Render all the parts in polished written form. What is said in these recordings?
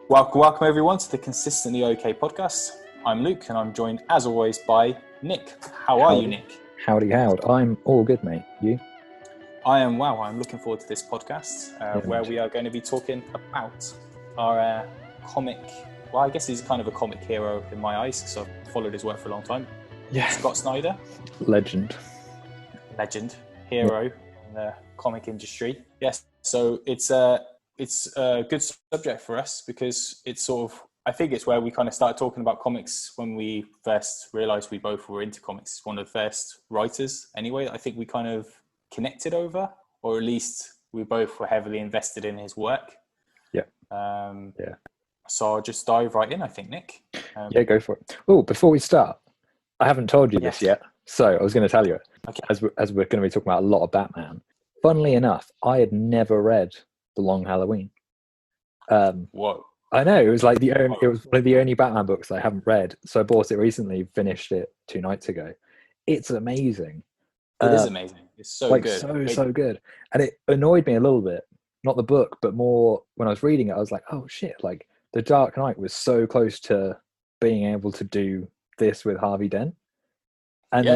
Welcome everyone to the Consistently OK podcast. I'm Luke and I'm joined as always by Nick. How are you, Nick? Howdy. I'm all good, mate. You? I am well. I'm looking forward to this podcast where we are going to be talking about our comic. Well, I guess he's kind of a comic hero in my eyes because I've followed his work for a long time. Yeah. Scott Snyder. Legend. Hero in the comic industry. Yes. So it's a good subject for us because it's sort of, I think it's where we kind of started talking about comics when we first realized we both were into comics. One of the first writers anyway, I think we kind of connected over, or at least we both were heavily invested in his work. Yeah. So I'll just dive right in, I think, Nick. Yeah, go for it. Oh, before we start, I haven't told you this yet, so I was going to tell you it. Okay. As we're going to be talking about a lot of Batman. Funnily enough, I had never read The Long Halloween. Whoa. I know, it was like it was one of the only Batman books I haven't read, so I bought it recently, finished it 2 nights ago. It's amazing. It is amazing. It's so good. So good. And it annoyed me a little bit, not the book, but more when I was reading it, I was like, oh shit, like The Dark Knight was so close to being able to do this with Harvey Dent. And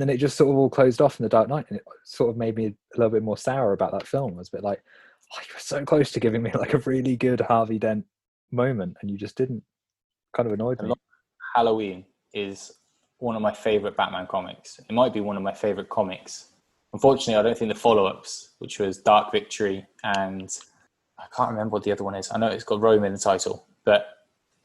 then it just sort of all closed off in The Dark Knight, and it sort of made me a little bit more sour about that film. I was a bit like, oh, you were so close to giving me like a really good Harvey Dent moment, and you just didn't. Kind of annoyed me. Halloween is one of my favorite Batman comics. It might be one of my favorite comics. Unfortunately, I don't think the follow-ups, which was Dark Victory and I can't remember what the other one is. I know it's got Rome in the title, but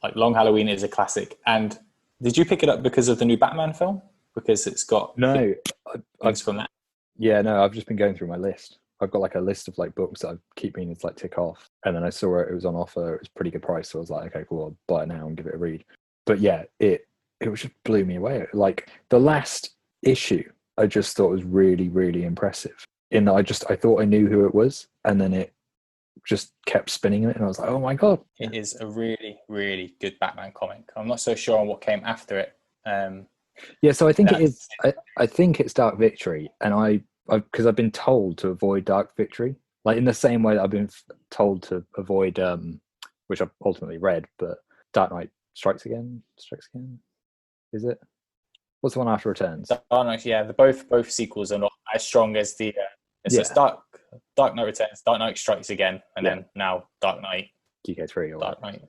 like Long Halloween is a classic. And did you pick it up because of the new Batman film? Because it's got things from that. Yeah, no, I've just been going through my list. I've got like a list of like books that I keep meaning to like tick off, and then I saw it was on offer. It was a pretty good price, so I was like, okay, cool, I'll buy it now and give it a read. But yeah, it just blew me away. Like the last issue, I just thought was really, really impressive. In that I thought I knew who it was, and then it just kept spinning it, and I was like, oh my god, it is a really, really good Batman comic. I'm not so sure on what came after it. Yeah, so I think it is. I think it's Dark Victory, and because I've been told to avoid Dark Victory, like in the same way that I've been told to avoid, which I've ultimately read, but Dark Knight Strikes Again. Is it? What's the one after Returns? Dark Knight, yeah, both sequels are not as strong as the. It's Dark Knight Returns, Dark Knight Strikes Again, and then now Dark Knight DK3 or Dark Knight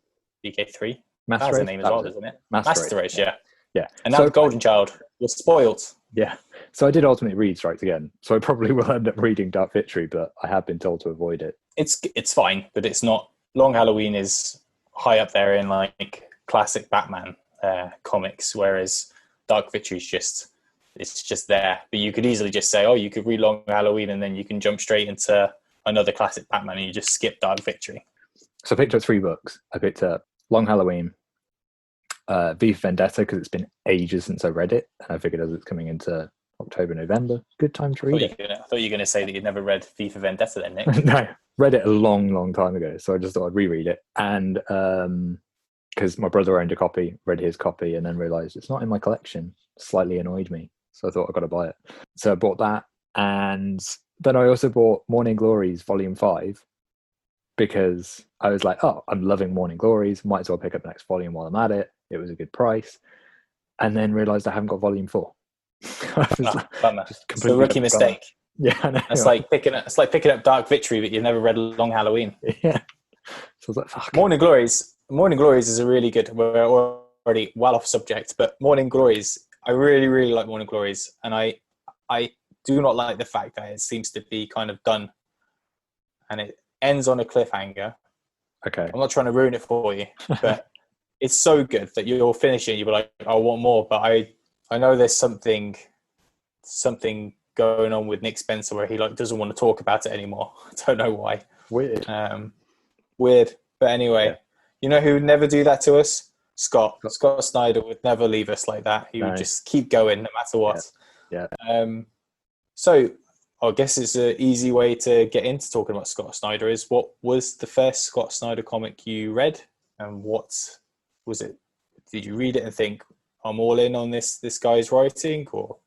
DK3. Master That's Race, the name as well, isn't it? Master Race, yeah. Yeah. And now Golden Child. You're spoiled. Yeah. So I did ultimately read Strikes Again. So I probably will end up reading Dark Victory, but I have been told to avoid it. It's fine, but it's not. Long Halloween is high up there in like classic Batman comics, whereas Dark Victory is just there. But you could easily just say, oh, you could read Long Halloween and then you can jump straight into another classic Batman and you just skip Dark Victory. So I picked up 3 books. I picked up Long Halloween, V for Vendetta, because it's been ages since I read it, and I figured as it's coming into October, November, good time to read it. I thought you were going to say that you'd never read V for Vendetta then, Nick. No, read it a long, long time ago, so I just thought I'd reread it. And because my brother owned a copy, read his copy, and then realised it's not in my collection. Slightly annoyed me, so I thought I've got to buy it. So I bought that, and then I also bought Morning Glories Volume 5, because I was like, oh, I'm loving Morning Glories, might as well pick up the next volume while I'm at it. It was a good price. And then realised I haven't got Volume 4. It's a rookie mistake. Yeah, I know. It's like picking up Dark Victory, but you've never read Long Halloween. Yeah. So I was like, fuck. Morning Glories is a really good. We're already well off subject, but Morning Glories, I really, really like Morning Glories, and I do not like the fact that it seems to be kind of done, and it ends on a cliffhanger. Okay. I'm not trying to ruin it for you, but it's so good that you'll finish it and you'll be like, I want more, but I know there's something going on with Nick Spencer where he like doesn't want to talk about it anymore. I don't know why. Weird. But anyway, You know who would never do that to us? Scott Snyder would never leave us like that. He would just keep going no matter what. Yeah. So I guess it's an easy way to get into talking about Scott Snyder is, what was the first Scott Snyder comic you read, and what was it? Did you read it and think, I'm all in on this guy's writing, or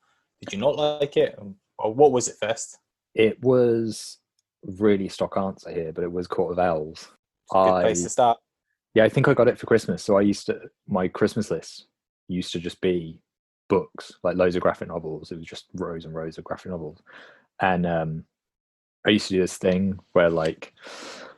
did you not like it? Or what was it first? It was really stock answer here, but it was Court of Owls. Good place to start. Yeah, I think I got it for Christmas. So my Christmas list used to just be books, like loads of graphic novels. It was just rows and rows of graphic novels. And I used to do this thing where like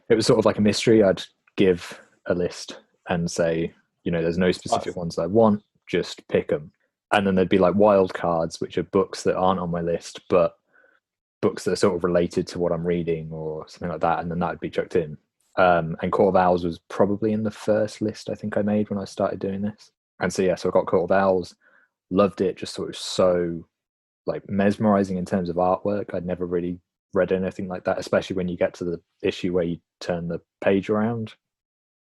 it was sort of like a mystery. I'd give a list and say, there's no specific ones I want, just pick them. And then there'd be like wild cards, which are books that aren't on my list, but books that are sort of related to what I'm reading or something like that. And then that would be chucked in. And Court of Owls was probably in the first list I think I made when I started doing this. And so, so I got Court of Owls, loved it, just thought it was so like mesmerizing in terms of artwork. I'd never really read anything like that, especially when you get to the issue where you turn the page around.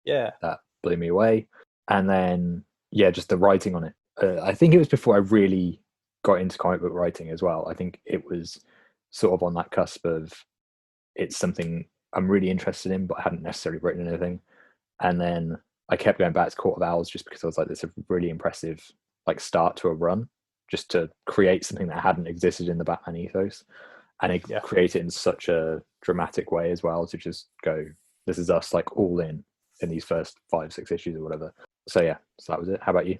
Yeah. That blew me away. And then, just the writing on it. I think it was before I really got into comic book writing as well. I think it was sort of on that cusp of it's something I'm really interested in, but I hadn't necessarily written anything. And then I kept going back to Court of Owls just because I was like, this is a really impressive like start to a run, just to create something that hadn't existed in the Batman ethos. And it create it in such a dramatic way as well, to just go, this is us like all in these first 5-6 issues or whatever. So so that was it. How about you?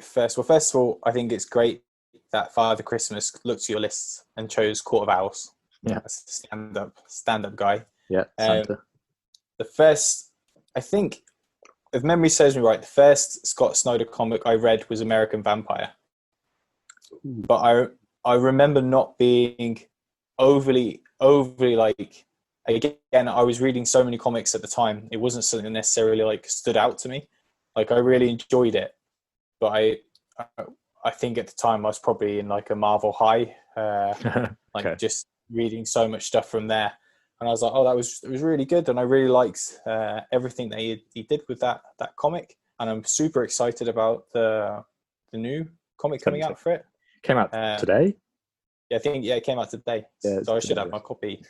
First of all, I think it's great that Father Christmas looked at your list and chose Court of Owls. Yeah, that's a stand-up guy. Yeah, Santa. The first, I think, if memory serves me right, the first Scott Snyder comic I read was American Vampire. But I remember not being overly like, again, I was reading so many comics at the time. It wasn't something that necessarily like stood out to me. Like I really enjoyed it, but I think at the time I was probably in like a Marvel high, like just reading so much stuff from there. And I was like, oh, it was really good. And I really liked everything that he did with that comic. And I'm super excited about the new comic coming out for it. Came out today? Yeah, I think it came out today. Yeah, so I should have my copy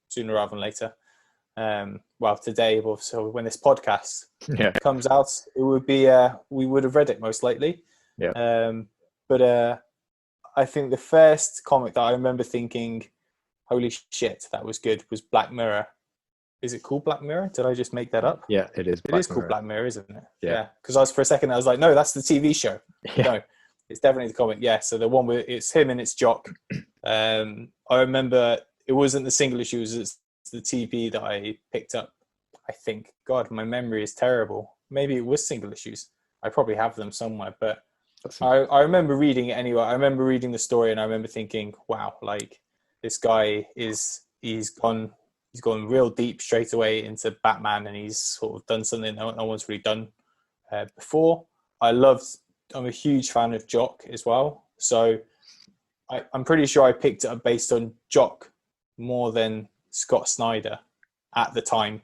sooner rather than later. Well, today, so when this podcast comes out, it would be we would have read it most likely. Yeah. But I think the first comic that I remember thinking, holy shit, that was good, was Black Mirror. Is it called Black Mirror? Did I just make that up? Yeah, it is. It is called Black Mirror, isn't it? Yeah. Because for a second I was like, no, that's the TV show. No, it's definitely the comic. Yeah. So the one where it's him and it's Jock. I remember it wasn't the single issue, it's the TP that I picked up. I think, God, my memory is terrible. Maybe it was single issues. I probably have them somewhere, but I remember reading it anyway. I remember reading the story and I remember thinking, wow, like this guy he's gone real deep straight away into Batman, and he's sort of done something no one's really done before. I'm a huge fan of Jock as well. So I'm pretty sure I picked it up based on Jock more than Scott Snyder at the time.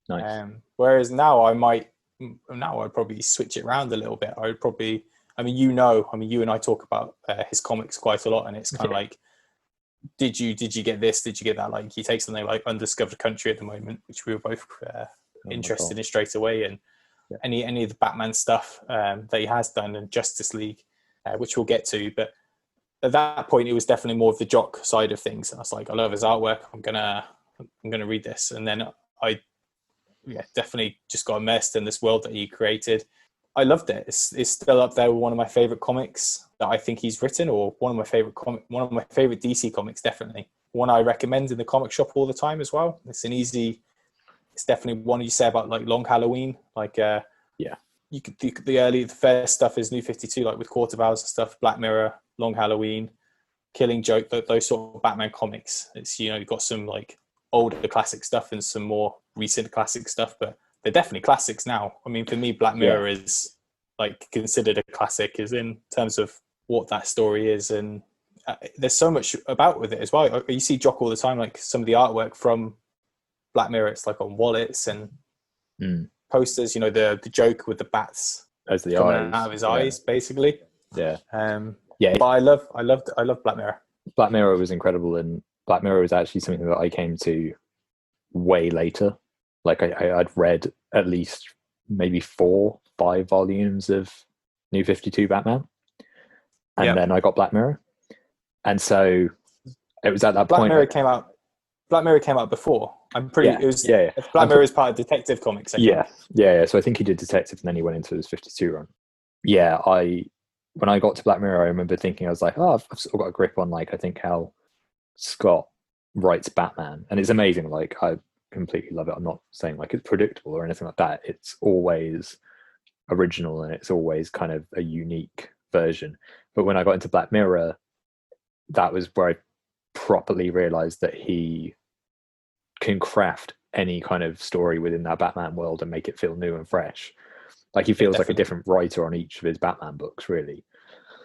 Nice. Whereas now I'd probably switch it around a little bit. I would probably, you and I talk about his comics quite a lot, and it's kind of like, did you get this? Did you get that? Like he takes something like Undiscovered Country at the moment, which we were both interested in straight away, and any of the Batman stuff that he has done, and Justice League, which we'll get to. But at that point, it was definitely more of the Jock side of things. And I was like, I love his artwork. I'm gonna read this, and then I definitely just got immersed in this world that he created. I loved it. It's still up there with one of my favorite comics that I think he's written, or one of my favorite DC comics, definitely. One I recommend in the comic shop all the time as well. It's definitely one you say about like Long Halloween. Like you could the first stuff is New 52, like with Court of Owls and stuff, Black Mirror, Long Halloween, Killing Joke, those sort of Batman comics. It's you've got some like older classic stuff and some more recent classic stuff, but they're definitely classics now. For me, Black Mirror is like considered a classic, is in terms of what that story is, and there's so much about with it as well. You see Jock all the time, like some of the artwork from Black Mirror, it's like on wallets and posters. The joke with the bats as the coming eyes out of his eyes, basically. Yeah. But I love Black Mirror. Black Mirror was incredible, and Black Mirror was actually something that I came to way later. Like I'd read at least maybe 4-5 volumes of New 52 Batman, and then I got Black Mirror, and so it was at that point. Black Black Mirror came out before. I'm pretty. Yeah, It was yeah. Black Mirror is part of Detective Comics. I think. Yeah. So I think he did Detective, and then he went into his 52 run. Yeah, when I got to Black Mirror, I remember thinking, I was like, oh, I've sort of got a grip on, like, I think how Scott writes Batman, and it's amazing. Like, I completely love it. I'm not saying like it's predictable or anything like that. It's always original, and it's always kind of a unique version. But when I got into Black Mirror, that was where I properly realized that he can craft any kind of story within that Batman world and make it feel new and fresh. Like, he feels like a different writer on each of his Batman books, really.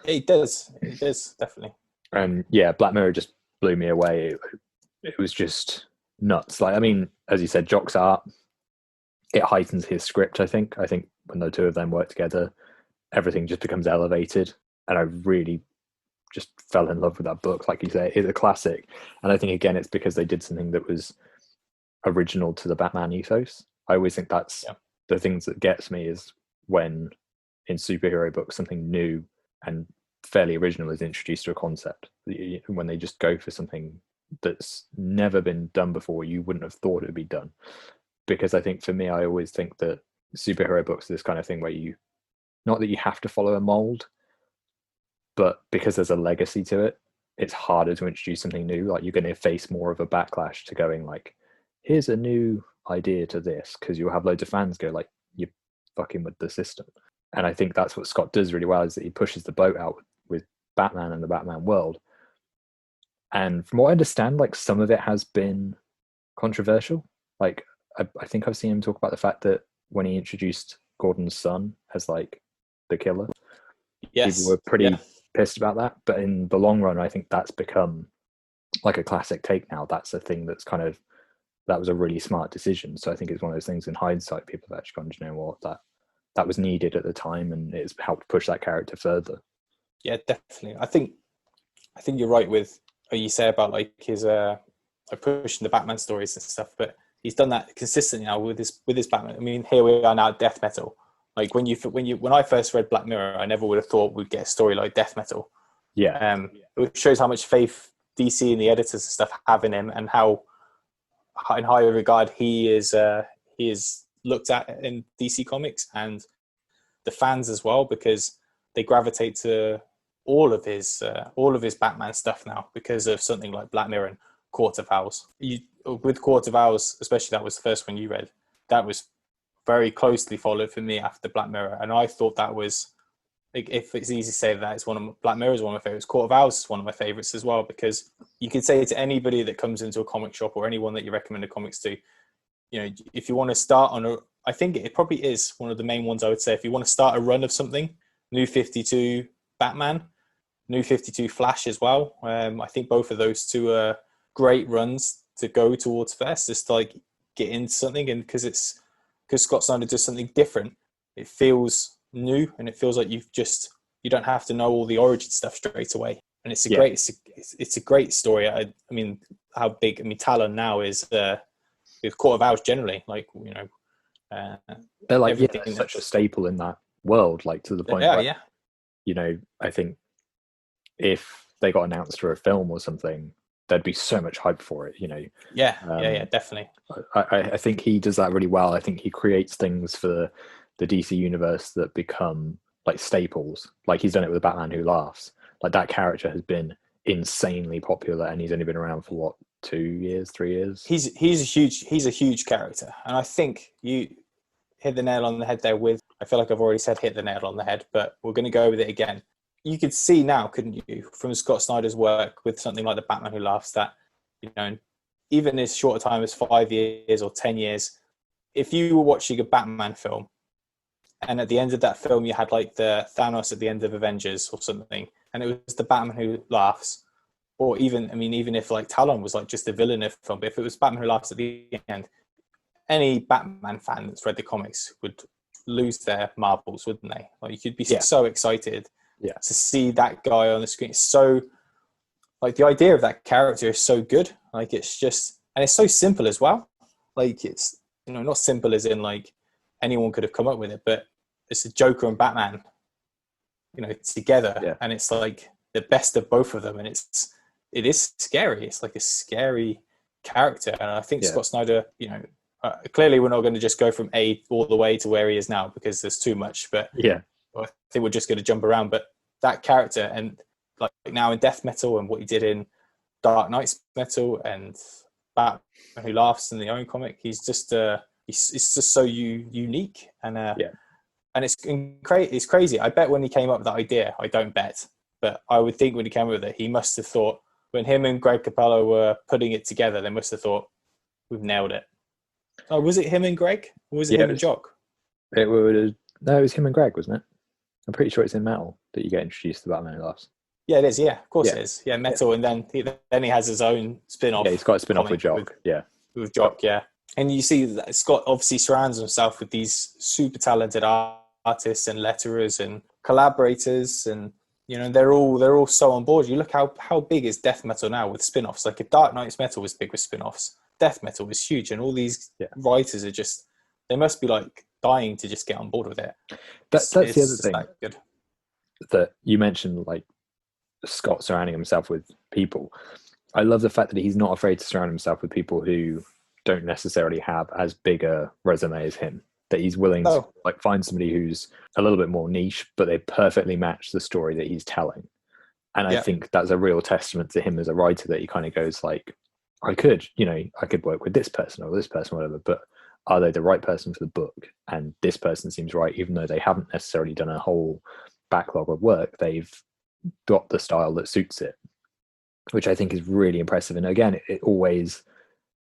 It does. It does, definitely. And yeah, Black Mirror just blew me away. It was just nuts. Like, I mean, as you said, Jock's art, it heightens his script, I think. I think when the two of them work together, everything just becomes elevated. And I really just fell in love with that book. Like you say, it's a classic. And I think, again, it's because they did something that was original to the Batman ethos. I always think that's the things that gets me, is when in superhero books something new and fairly original is introduced to a concept. When they just go for something that's never been done before, you wouldn't have thought it would be done. Because I think, for me, I always think that superhero books are this kind of thing where not that you have to follow a mold, but because there's a legacy to it, it's harder to introduce something new. Like, you're going to face more of a backlash to going like, here's a new idea to this, because you'll have loads of fans go like, you're fucking with the system. And I think that's what Scott does really well, is that he pushes the boat out with Batman and the Batman world. And from what I understand, like, some of it has been controversial. Like, I think I've seen him talk about the fact that when he introduced Gordon's son as like the killer, people were pretty pissed about that. But in the long run, I think that's become like a classic take now. That's a thing that's kind of, that was a really smart decision. So I think it's one of those things, in hindsight, people have actually gone, you know what, that was needed at the time, and it's helped push that character further. Yeah, definitely. I think you're right with what you say about like his like pushing the Batman stories and stuff, but he's done that consistently now with his Batman. I mean, here we are now, Death Metal. Like, when I first read Black Mirror, I never would have thought we'd get a story like Death Metal. Yeah. It shows how much faith DC and the editors and stuff have in him, and how in high regard he is looked at in DC Comics and the fans as well, because they gravitate to all of his Batman stuff now because of something like Black Mirror and Court of Owls. With Court of Owls, especially, that was the first one you read. That was very closely followed for me after Black Mirror, and I thought that was, like, if it's easy to say that it's Black Mirror is one of my favorites, Court of Owls is one of my favorites as well, because you could say to anybody that comes into a comic shop, or anyone that you recommend the comics to, you know, if you want to start on I think it probably is one of the main ones I would say, if you want to start a run of something, New 52 Batman, New 52 Flash as well. I think both of those two are great runs to go towards first, just to like get into something, and because Scott Snyder does something different, it feels new, and it feels like you don't have to know all the origin stuff straight away, and it's a great story. I mean, Talon now is with Court of Owls generally, like, you know, they're like, they're such a staple in that world, like, to the point where, you know, I think if they got announced for a film or something, there'd be so much hype for it, you know. Definitely. I think he does that really well. I think he creates things for the DC universe that become like staples. Like, he's done it with Batman Who Laughs. Like, that character has been insanely popular, and he's only been around for what, 2 years, 3 years. He's a huge character, and I think you hit the nail on the head there with, I feel like I've already said hit the nail on the head, but we're going to go with it again. You could see now, couldn't you, from Scott Snyder's work with something like the Batman Who Laughs, that, you know, even as short a time as 5 years or 10 years, if you were watching a Batman film, and at the end of that film you had like the Thanos at the end of Avengers or something, and it was the Batman Who Laughs, or even if like Talon was like just a villain of the film, but if it was Batman Who Laughs at the end, any Batman fan that's read the comics would lose their marbles, wouldn't they? Like, you could be so excited to see that guy on the screen. It's so, like, the idea of that character is so good. Like, it's just, and it's so simple as well. Like, it's, you know, not simple as in like anyone could have come up with it, but it's a Joker and Batman, you know, together, and it's like the best of both of them, and it is scary. It's like a scary character. And I think Yeah. Scott Snyder, clearly we're not going to just go from A all the way to where he is now because there's too much. But Yeah. I think we're just going to jump around. But that character, and like now in Death Metal and what he did in Dark Knight's Metal and Batman Who Laughs in the own comic, he's just it's just so unique. And and it's crazy. I bet when he came up with that idea, I don't bet, but I would think when he came up with it, he must have thought, when him and Greg Capello were putting it together, they must have thought, we've nailed it. Oh, was it him and Greg? Or was it him and Jock? No, it was him and Greg, wasn't it? I'm pretty sure it's in Metal that you get introduced to Batman Who Laughs. Yeah, it is. Yeah, of course it is. Yeah, Metal, and then he has his own spin-off. Yeah, he's got a spin-off with Jock. With Jock, yeah. And you see that Scott obviously surrounds himself with these super talented artists and letterers and collaborators, and they're all so on board. You look how big is Death Metal now with spin-offs. Like if Dark Knight's Metal was big with spin-offs, Death Metal was huge, and all these writers are just, they must be like dying to just get on board with it. That's the other thing good. That you mentioned, like Scott surrounding himself with people. I love the fact that he's not afraid to surround himself with people who don't necessarily have as big a resume as him. That he's willing to like find somebody who's a little bit more niche, but they perfectly match the story that he's telling. And I think that's a real testament to him as a writer, that he kind of goes like, I could work with this person or this person, whatever, but are they the right person for the book? And this person seems right, even though they haven't necessarily done a whole backlog of work. They've got the style that suits it, which I think is really impressive. And again, it always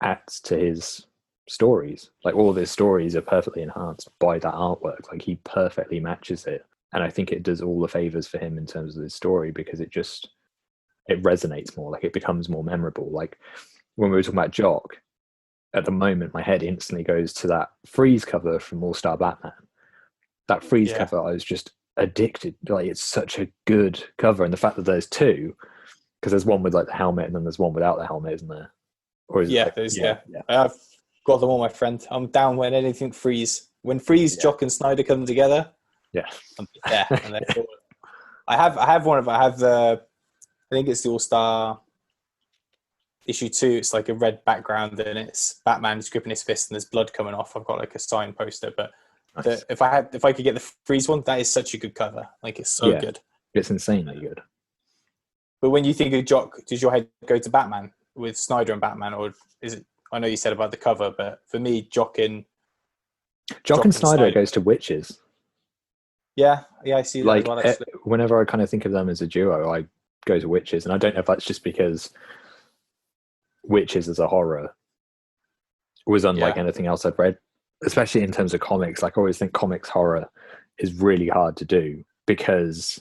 adds to his stories. Like all of his stories are perfectly enhanced by that artwork. Like he perfectly matches it. And I think it does all the favors for him in terms of his story, because it resonates more. Like it becomes more memorable. Like when we were talking about Jock, at the moment, my head instantly goes to that Freeze cover from All Star Batman. That Freeze cover, I was just addicted. Like it's such a good cover, and the fact that there's two, because there's one with like the helmet and then there's one without the helmet, isn't there? Or is I have got them all, my friend. I'm down when anything Freeze. When Freeze, Jock and Snyder come together. Yeah. And I have one of, I think it's the All Star issue 2. It's like a red background and it's Batman just gripping his fist and there's blood coming off. I've got like a signed poster, but nice. If I could get the Freeze one, that is such a good cover. Like it's so good. It's insanely good. But when you think of Jock, does your head go to Batman with Snyder and Batman, or is it? I know you said about the cover, but for me, Jock and Snyder goes to Witches. Yeah, I see that like, as well. Actually. Whenever I kind of think of them as a duo, I go to Witches, and I don't know if that's just because Witches as a horror was unlike anything else I'd read, especially in terms of comics. Like I always think comics horror is really hard to do because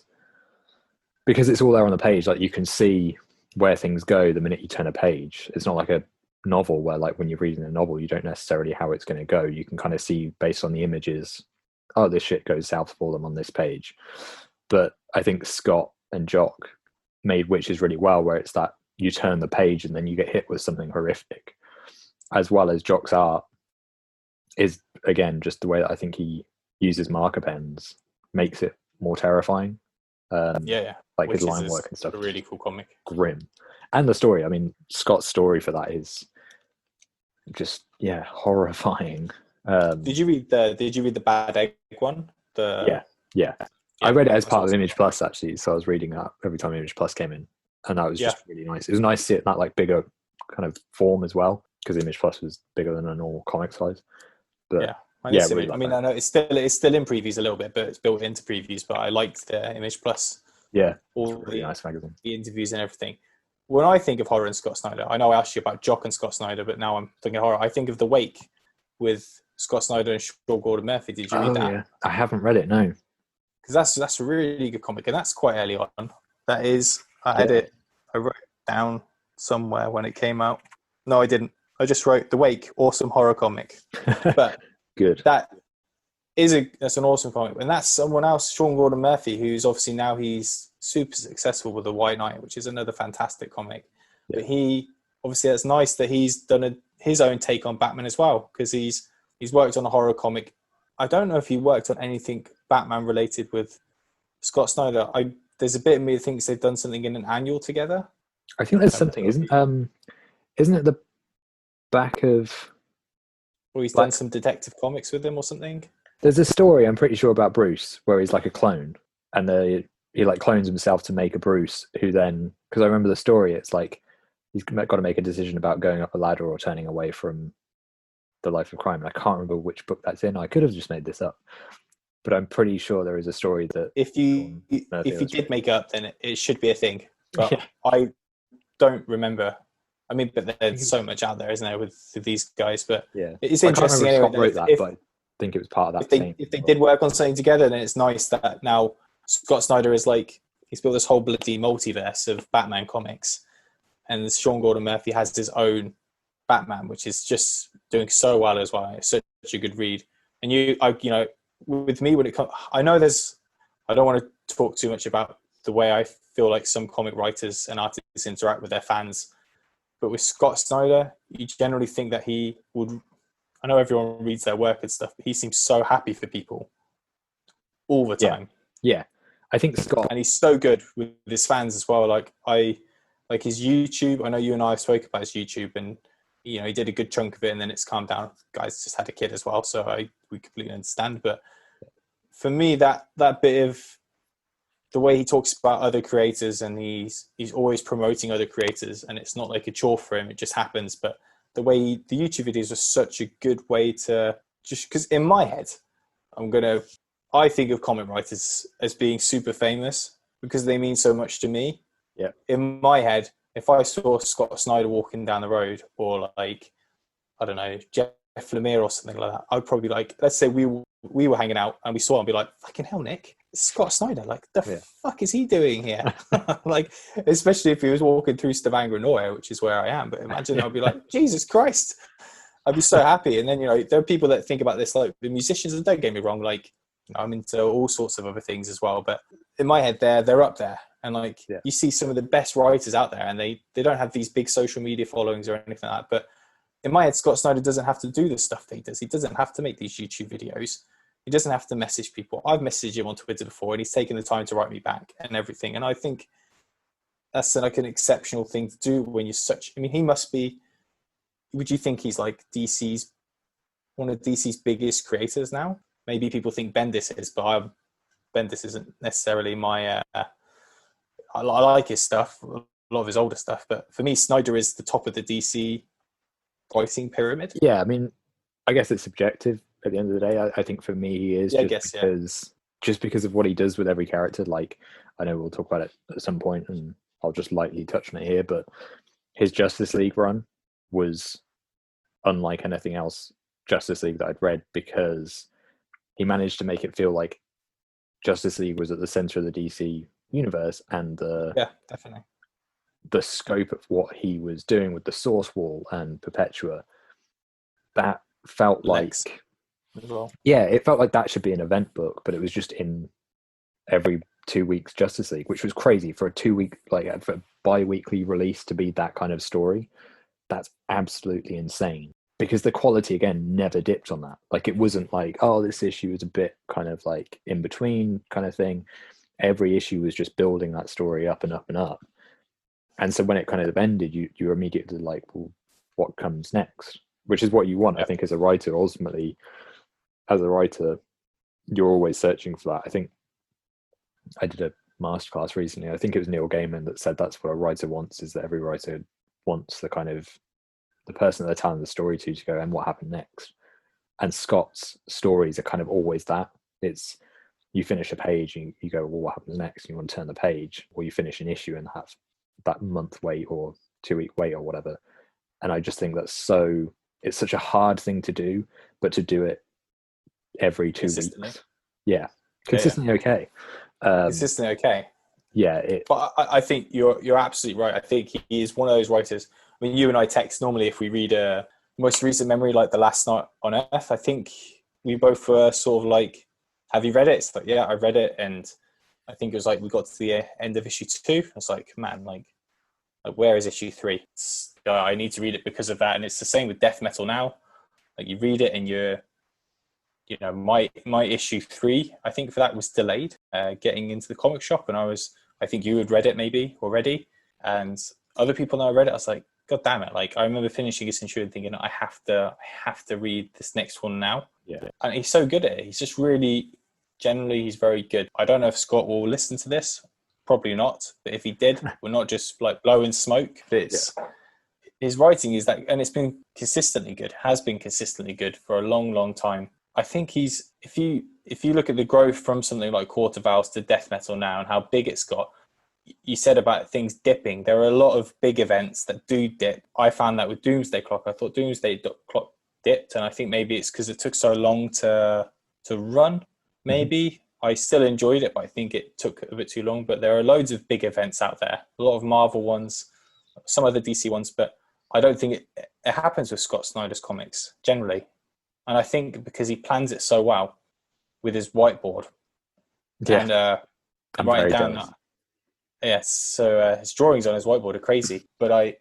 it's all there on the page. Like you can see where things go the minute you turn a page. It's not like a novel where like when you're reading a novel you don't necessarily how it's going to go. You can kind of see based on the images, oh, this shit goes south for them on this page. But I think Scott and Jock made Witches really well, where it's that you turn the page and then you get hit with something horrific, as well as Jock's art is, again, just the way that I think he uses marker pens makes it more terrifying. Like Witches his line work and stuff. A really cool comic. Grim. And the story, I mean, Scott's story for that is just horrifying. Did you read the Bad Egg one? Yeah. I read it as part of Image Plus actually, so I was reading that every time Image Plus came in, and that was just really nice. It was nice to see it in that like bigger kind of form as well, because Image Plus was bigger than a normal comic size. But really I mean, I know it's still in previews a little bit, but it's built into previews. But I liked the Image Plus. Yeah, all really nice magazine. The interviews and everything. When I think of horror and Scott Snyder, I know I asked you about Jock and Scott Snyder, but now I'm thinking horror. I think of The Wake with Scott Snyder and Sean Gordon Murphy. Did you read that? Yeah. I haven't read it, no. Because that's a really good comic, and that's quite early on. That is, I wrote it down somewhere when it came out. No, I didn't. I just wrote The Wake, awesome horror comic. But good. That's an awesome comic, and that's someone else, Sean Gordon Murphy, who's obviously now he's super successful with The White Knight, which is another fantastic comic. Yeah. But he obviously, it's nice that he's done his own take on Batman as well, because he's worked on a horror comic. I don't know if he worked on anything Batman related with Scott Snyder. There's a bit of me that thinks they've done something in an annual together. I think there's something, isn't it? back of... Or he's done some detective comics with him or something. There's a story, I'm pretty sure, about Bruce, where he's like a clone. And he like clones himself to make a Bruce, who then... Because I remember the story, it's like he's got to make a decision about going up a ladder or turning away from the life of crime. And I can't remember which book that's in. I could have just made this up. But I'm pretty sure there is a story that... If you did make it up, then it should be a thing. But yeah. I don't remember. I mean, but there's so much out there, isn't there, with these guys? But yeah, it's interesting anyway. Scott wrote that, but I think it was part of that. If they did work on something together, then it's nice that now Scott Snyder is like, he's built this whole bloody multiverse of Batman comics, and Sean Gordon Murphy has his own Batman, which is just doing so well as well. It's such a good read. And with me, when it comes, I don't want to talk too much about the way I feel like some comic writers and artists interact with their fans. But with Scott Snyder, you generally think that he would... I know everyone reads their work and stuff, but he seems so happy for people all the time. Yeah. I think Scott... And he's so good with his fans as well. Like his YouTube, I know you and I spoke about his YouTube, and he did a good chunk of it, and then it's calmed down. Guys just had a kid as well, so we completely understand. But for me, that bit of the way he talks about other creators, and he's always promoting other creators, and it's not like a chore for him, it just happens. But the way the YouTube videos are such a good way to, just because in my head, I think of comic writers as being super famous because they mean so much to me. Yeah. In my head, if I saw Scott Snyder walking down the road, or like, I don't know, Jeff Lemire or something like that, I'd probably like, let's say we were hanging out and we saw him, be like, fucking hell, Nick, it's Scott Snyder. Like, the fuck is he doing here? Like, especially if he was walking through Stavanger, Norway, which is where I am. But imagine I'd be like, Jesus Christ, I'd be so happy. And then, there are people that think about this, like the musicians, and don't get me wrong, like, I'm into all sorts of other things as well. But in my head, they're up there. And like, you see some of the best writers out there, and they don't have these big social media followings or anything like that. But in my head, Scott Snyder doesn't have to do the stuff that he does. He doesn't have to make these YouTube videos. He doesn't have to message people. I've messaged him on Twitter before, and he's taken the time to write me back and everything. And I think that's like an exceptional thing to do when you're such... I mean, he must be... Would you think he's like one of DC's biggest creators now? Maybe people think Bendis is, but Bendis isn't necessarily my... I like his stuff, a lot of his older stuff. But for me, Snyder is the top of the DC writing pyramid. Yeah, I mean, I guess it's subjective. At the end of the day, I think for me he is, just because of what he does with every character. Like, I know we'll talk about it at some point, and I'll just lightly touch on it here, but his Justice League run was unlike anything else Justice League that I'd read, because he managed to make it feel like Justice League was at the center of the DC universe, and definitely the scope of what he was doing with the Source Wall and Perpetua, that felt Lex. Like... As well. Yeah, it felt like that should be an event book, but it was just in every 2 weeks Justice League, which was crazy for a 2 week, like for a bi-weekly release to be that kind of story. That's absolutely insane, because the quality again never dipped on that. Like, it wasn't like, oh, this issue is a bit kind of like in between kind of thing. Every issue was just building that story up and up and up. And so when it kind of ended, you're immediately like, well, what comes next? Which is what you want, I think, as a writer. Ultimately, as a writer, you're always searching for that. I think I did a masterclass recently. I think it was Neil Gaiman that said that's what a writer wants, is that every writer wants the kind of the person that they're telling the story to go, and what happened next. And Scott's stories are kind of always that. It's, you finish a page and you go, well, what happens next? And you want to turn the page, or you finish an issue and have that month wait or 2 week wait or whatever. And I just think it's such a hard thing to do, but to do it every 2 weeks. Consistently okay. Consistently okay. Yeah. But I think you're absolutely right. I think he is one of those writers. I mean, you and I text normally if we read a most recent memory, like The Last Night on Earth. I think we both were sort of like, have you read it? It's like, yeah, I read it. And I think it was like, we got to the end of issue 2. I was like, man, like where is issue 3? I need to read it because of that. And it's the same with Death Metal now. Like, you read it and my issue 3, I think for that was delayed getting into the comic shop. And I think you had read it maybe already. And other people now read it. I was like, God damn it! Like I remember finishing this issue and thinking, I have to read this next one now. Yeah. And he's so good at it. He's just really, generally, he's very good. I don't know if Scott will listen to this. Probably not. But if he did, we're not just like blowing smoke. It's his writing is that, and it's been consistently good. Has been consistently good for a long, long time. I think he's if you look at the growth from something like Quarter Vowels to death metal now and how big it's got. You said about things dipping. There are a lot of big events that do dip. I found that with Doomsday Clock. I thought Doomsday Clock dipped, and I think maybe it's because it took so long to run. Maybe I still enjoyed it, but I think it took a bit too long. But there are loads of big events out there, a lot of Marvel ones, some other DC ones, but I don't think it happens with Scott Snyder's comics generally. And I think because he plans it so well with his whiteboard and writing down that. Yes, so his drawings on his whiteboard are crazy, but I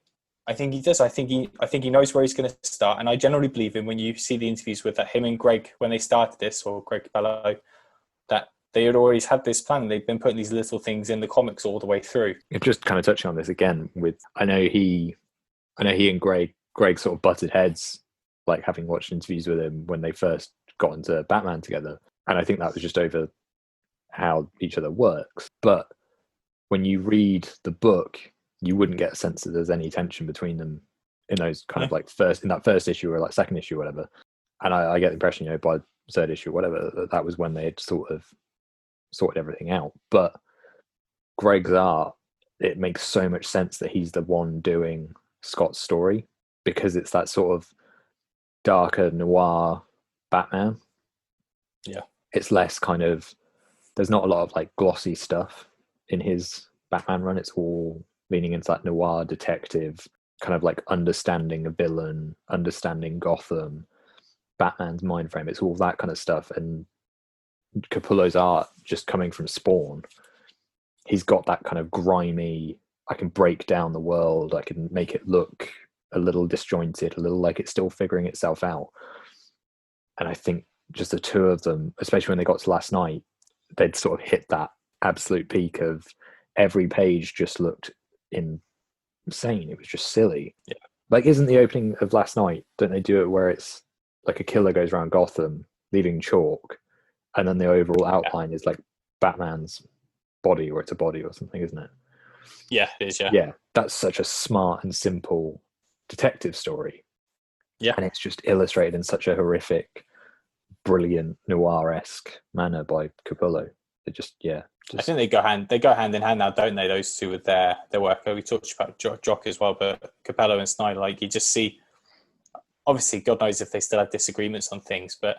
think he does. I think he knows where he's going to start, and I generally believe him when you see the interviews with him and Greg when they started this, or Greg Capello, that they had always had this plan. They've been putting these little things in the comics all the way through. Just kind of touching on this again, I know he and Greg sort of butted heads, like having watched interviews with him when they first got into Batman together, and I think that was just over how each other works, but when you read the book, you wouldn't get a sense that there's any tension between them in those kind of like in that first issue or like second issue or whatever. And I get the impression, by third issue or whatever, that was when they had sort of sorted everything out. But Greg's art, it makes so much sense that he's the one doing Scott's story, because it's that sort of darker noir Batman. Yeah. It's less kind of, there's not a lot of like glossy stuff in his Batman run. It's all leaning into that noir detective, kind of like understanding a villain, understanding Gotham, Batman's mind frame. It's all that kind of stuff. And Capullo's art, just coming from Spawn, he's got that kind of grimy, I can break down the world, I can make it look a little disjointed, a little like it's still figuring itself out. And I think just the two of them, especially when they got to last night, they'd sort of hit that absolute peak of every page just looked insane. It was just silly. Yeah. Like, isn't the opening of last night, don't they do it where it's like a killer goes around Gotham leaving chalk, and then the overall outline is like Batman's body, or it's a body or something, isn't it? Yeah, it is. Yeah, that's such a smart and simple detective story. Yeah, and it's just illustrated in such a horrific, brilliant noir-esque manner by Capullo. It just I think they go hand in hand now, don't they? Those two with their work. We talked about Jock as well, but Capello and Snyder, like, you just see. Obviously, God knows if they still have disagreements on things, but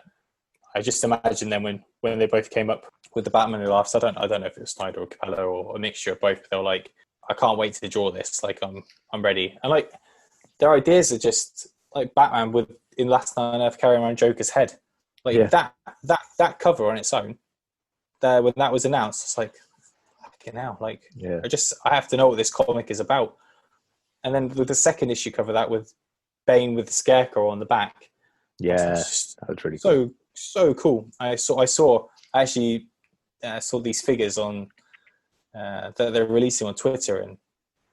I just imagine them when they both came up with the Batman Who Laughs. I don't know if it was Snyder or Capello or a mixture of both. But they were like, I can't wait to draw this. Like, I'm ready. And like, their ideas are just like Batman in Last Night on Earth carrying around Joker's head. Like that cover on its own. When that was announced, it's like, fucking hell, like, I have to know what this comic is about. And then with the second issue cover, that with Bane with the Scarecrow on the back. Yeah, that was really cool. So cool. I actually saw these figures on that they're releasing on Twitter, and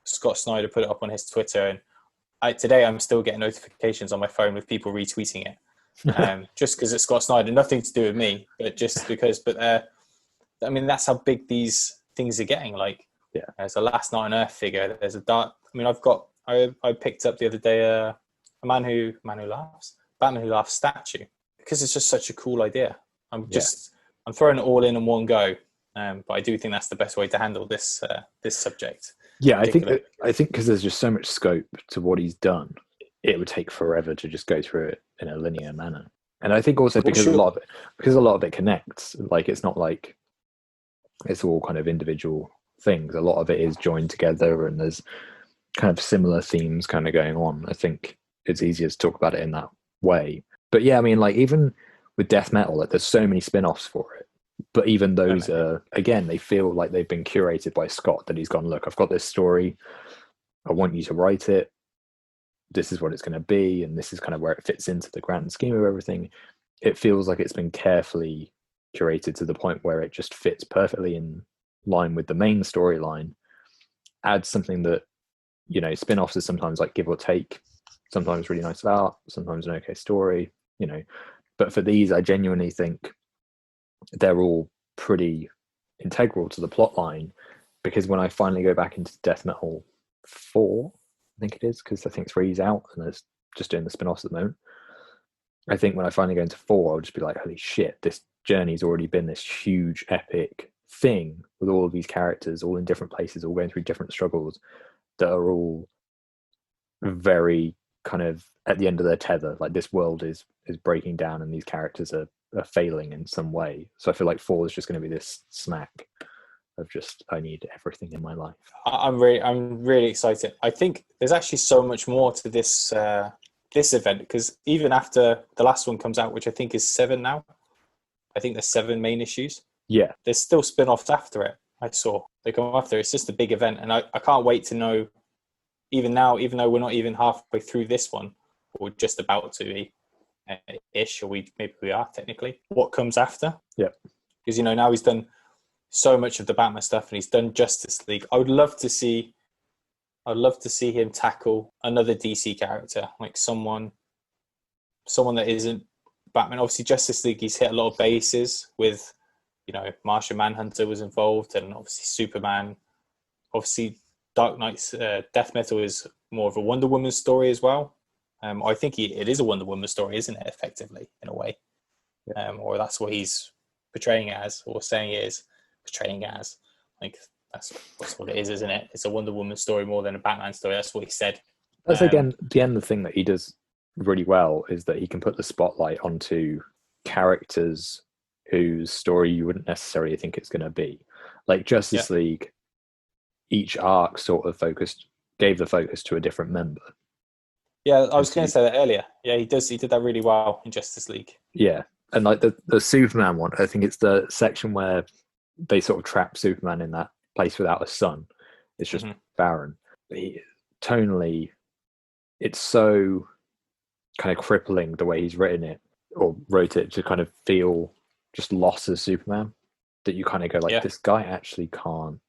Scott Snyder put it up on his Twitter, and today I'm still getting notifications on my phone with people retweeting it. Just because it's Scott Snyder, nothing to do with me, but just because. But I mean, that's how big these things are getting. Like, there's a Last Night on Earth figure. There's a dark. I mean, I picked up the other day a Batman Who Laughs statue, because it's just such a cool idea. I'm throwing it all in one go. But I do think that's the best way to handle this subject. Yeah, I think because there's just so much scope to what he's done, it would take forever to just go through it in a linear manner. And I think also because a lot of it connects. Like, it's not like it's all kind of individual things. A lot of it is joined together, and there's kind of similar themes kind of going on. I think it's easier to talk about it in that way. But yeah, I mean, like, even with death metal, like, there's so many spin-offs for it. But even those are, again, they feel like they've been curated by Scott, that he's gone, look, I've got this story, I want you to write it, this is what it's going to be, and this is kind of where it fits into the grand scheme of everything. It feels like it's been carefully curated to the point where it just fits perfectly in line with the main storyline, adds something that you know, spin-offs are sometimes like give or take, sometimes really nice art, sometimes an okay story, you know. But for these, I genuinely think they're all pretty integral to the plot line, because when I finally go back into Death Metal 4, I think it is, because I think 3's out and there's just doing the spin-offs at the moment. I think when I finally go into 4, I'll just be like, holy shit, this journey's already been this huge epic thing with all of these characters all in different places, all going through different struggles that are all very kind of at the end of their tether. Like, this world is breaking down and these characters are failing in some way. So I feel like 4 is just going to be this smack of just, I need everything in my life. I'm really excited. I think there's actually so much more to this this event, because even after the last one comes out, which I think is 7 now, I think there's 7 main issues. Yeah, there's still spin-offs after it. I saw they come after. It's just a big event, and I can't wait to know. Even now, even though we're not even halfway through this one, or just about to be ish, or maybe we are technically, what comes after. Yeah, because you know, now he's done so much of the Batman stuff and he's done Justice League. I'd love to see him tackle another DC character, like someone that isn't Batman. Obviously Justice League, he's hit a lot of bases with, you know, Martian Manhunter was involved, and obviously Superman. Obviously Dark Knight's Death Metal is more of a Wonder Woman story as well. I think it is a Wonder Woman story, isn't it, effectively, in a way? Yeah. Or that's what he's portraying it as, or saying it is portraying it as. Like, that's what it is, isn't it? It's a Wonder Woman story more than a Batman story. That's what he said. That's again the thing that he does really well, is that he can put the spotlight onto characters whose story you wouldn't necessarily think it's going to be. Like Justice League, each arc sort of gave the focus to a different member. Yeah, I was going to say that earlier. Yeah, he did that really well in Justice League. Yeah, and like the Superman one, I think it's the section where they sort of trap Superman in that place without a sun. It's just barren. Tonally, it's so kind of crippling the way he's written it, or wrote it, to kind of feel just lost as Superman, that you kind of go like, this guy actually can't.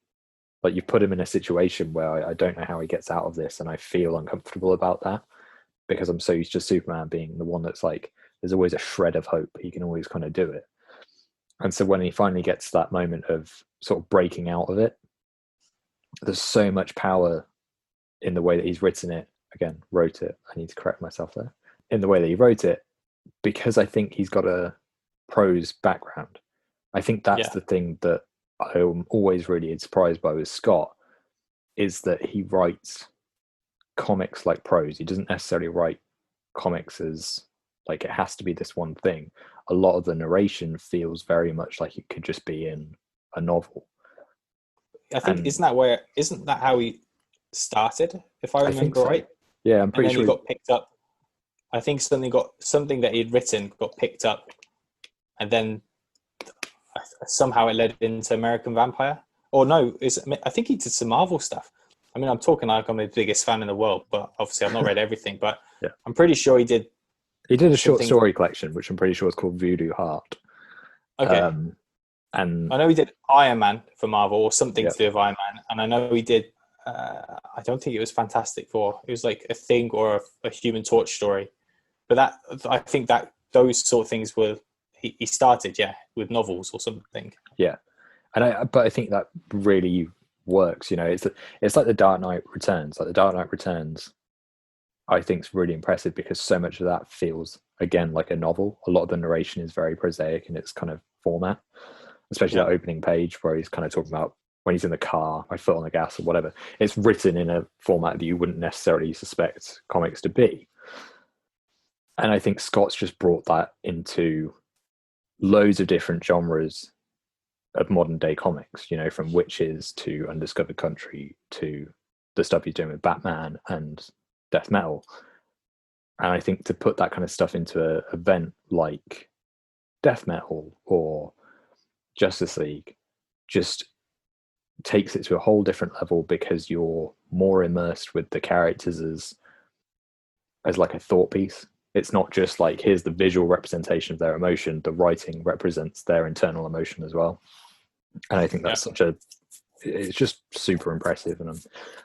Like, you put him in a situation where I don't know how he gets out of this, and I feel uncomfortable about that, because I'm so used to Superman being the one that's like, there's always a shred of hope. He can always kind of do it. And so when he finally gets that moment of sort of breaking out of it, there's so much power in the way that he's written it. Again, wrote it. I need to correct myself there. In the way that he wrote it, because I think he's got a prose background. I think that's the thing that I'm always really surprised by with Scott, is that he writes comics like prose. He doesn't necessarily write comics as like it has to be this one thing. A lot of the narration feels very much like it could just be in a novel. I think isn't that how he started, if I remember right? Yeah, I'm pretty sure he got picked up. I think something that he'd written got picked up, and then somehow it led into American Vampire. Or no, I think he did some Marvel stuff. I mean, I'm talking like I'm the biggest fan in the world, but obviously I've not read everything. But I'm pretty sure he did. He did a short story collection, which I'm pretty sure is called Voodoo Heart. Okay. And I know he did Iron Man for Marvel, or something to do with Iron Man. And I know he did, I don't think it was Fantastic Four. It was like a Thing or a Human Torch story. But I think that those sort of things were, he started, with novels or something. Yeah. But I think that really works, you know. It's like the Dark Knight Returns. Like the Dark Knight Returns, I think is really impressive because so much of that feels, again, like a novel. A lot of the narration is very prosaic in its kind of format, especially that opening page where he's kind of talking about when he's in the car, my foot on the gas or whatever. It's written in a format that you wouldn't necessarily suspect comics to be. And I think Scott's just brought that into loads of different genres of modern day comics, you know, from Witches to Undiscovered Country to the stuff he's doing with Batman and Death Metal. And I think to put that kind of stuff into an event like Death Metal or Justice League just takes it to a whole different level, because you're more immersed with the characters as like a thought piece. It's not just like, here's the visual representation of their emotion. The writing represents their internal emotion as well. And I think that's such a it's just super impressive, and